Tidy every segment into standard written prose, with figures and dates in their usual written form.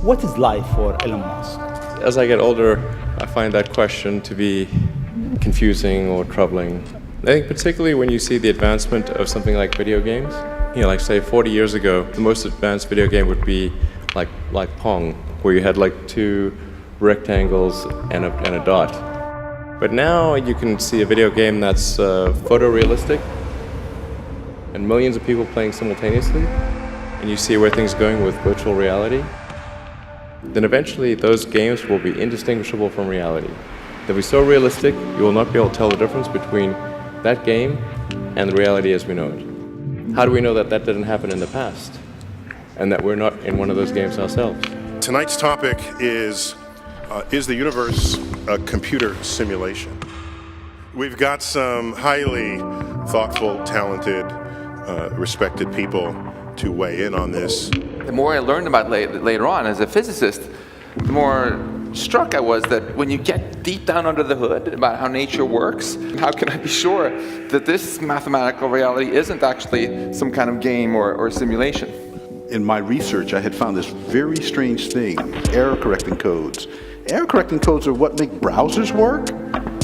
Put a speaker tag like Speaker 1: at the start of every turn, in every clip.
Speaker 1: What is life for Elon Musk?
Speaker 2: As I get older, I find that question to be confusing or troubling. I think particularly when you see the advancement of something like video games. Like say 40 years ago, the most advanced video game would be like Pong, where you had like two rectangles and a dot. But now you can see a video game that's photorealistic and millions of people playing simultaneously, and you see where things are going with virtual reality. Then eventually those games will be indistinguishable from reality. They'll be so realistic, you will not be able to tell the difference between that game and the reality as we know it. How do we know that that didn't happen in the past and that we're not in one of those games ourselves?
Speaker 3: Tonight's topic is the universe a computer simulation? We've got some highly thoughtful, talented, respected people to weigh in on this.
Speaker 4: The more I learned about later on as a physicist, the more struck I was that when you get deep down under the hood about how nature works, how can I be sure that this mathematical reality isn't actually some kind of game or simulation?
Speaker 5: In my research, I had found this very strange thing, error correcting codes. Error correcting codes are what make browsers work.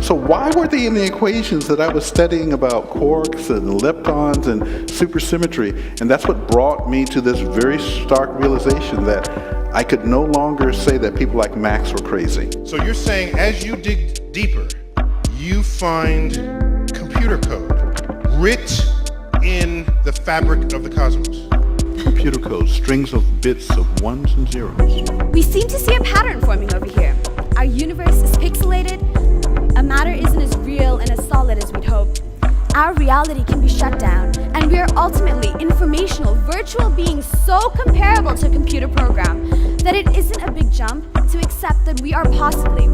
Speaker 5: So why were they in the equations that I was studying about quarks and leptons and supersymmetry? And that's what brought me to this very stark realization that I could no longer say that people like Max were crazy.
Speaker 3: So you're saying as you dig deeper, you find computer code writ in the fabric of the cosmos.
Speaker 5: Computer code, strings of bits of ones and zeros.
Speaker 6: We seem to see a pattern forming over here. Our universe is pixelated. A matter isn't as real and as solid as we'd hope. Our reality can be shut down, and we are ultimately informational, virtual beings so comparable to a computer program that it isn't a big jump to accept that we are possibly,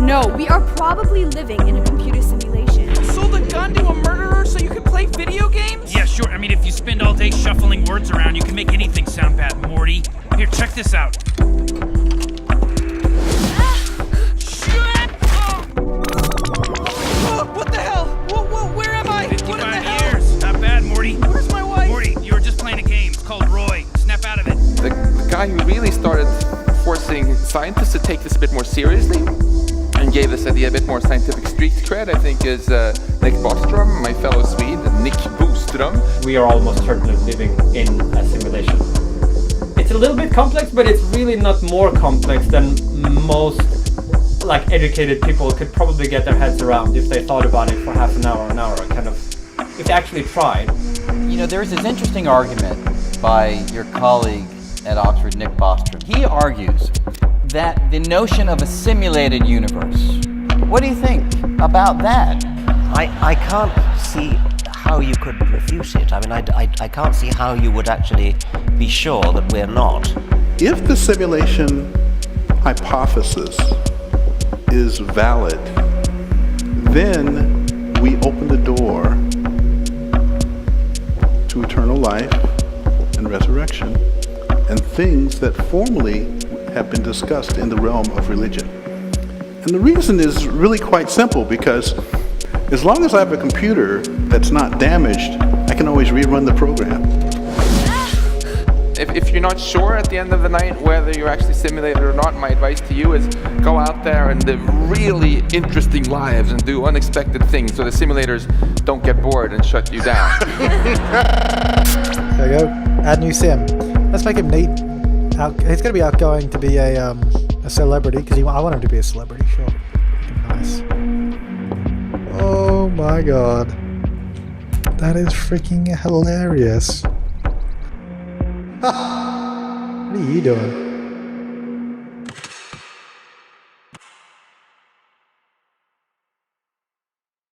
Speaker 6: no, we are probably living in a computer simulation.
Speaker 7: You sold a gun to a murderer so you can play video games?
Speaker 8: Yeah, sure. I mean, if you spend all day shuffling words around, you can make anything sound bad, Morty. Here, check this out.
Speaker 7: What the hell? Whoa, where am I?
Speaker 8: 55 years. Not bad, Morty.
Speaker 7: Where's my wife?
Speaker 8: Morty, you were just playing a game. It's called Roy. Snap out of it.
Speaker 4: The guy who really started forcing scientists to take this a bit more seriously and gave this idea a bit more scientific street cred, I think, is Nick Bostrom, my fellow Swede, Nick Bostrom.
Speaker 9: We are almost certainly living in a simulation. It's a little bit complex, but it's really not more complex than most educated people could probably get their heads around if they thought about it for half an hour, kind of, if they actually tried.
Speaker 10: There's this interesting argument by your colleague at Oxford, Nick Bostrom. He argues that the notion of a simulated universe, what do you think about that?
Speaker 11: I can't see how you could refute it. I mean, I can't see how you would actually be sure that we're not.
Speaker 5: If the simulation hypothesis is valid, then we open the door to eternal life and resurrection and things that formerly have been discussed in the realm of religion. And the reason is really quite simple, because as long as I have a computer that's not damaged, I can always rerun the program.
Speaker 4: If you're not sure at the end of the night whether you're actually simulated or not, my advice to you is go out there and live really interesting lives and do unexpected things so the simulators don't get bored and shut you down.
Speaker 12: There you go. Add new sim. Let's make him neat. He's going to be outgoing to be a celebrity, because I want him to be a celebrity, sure. Nice. Oh my god. That is freaking hilarious. What are you doing?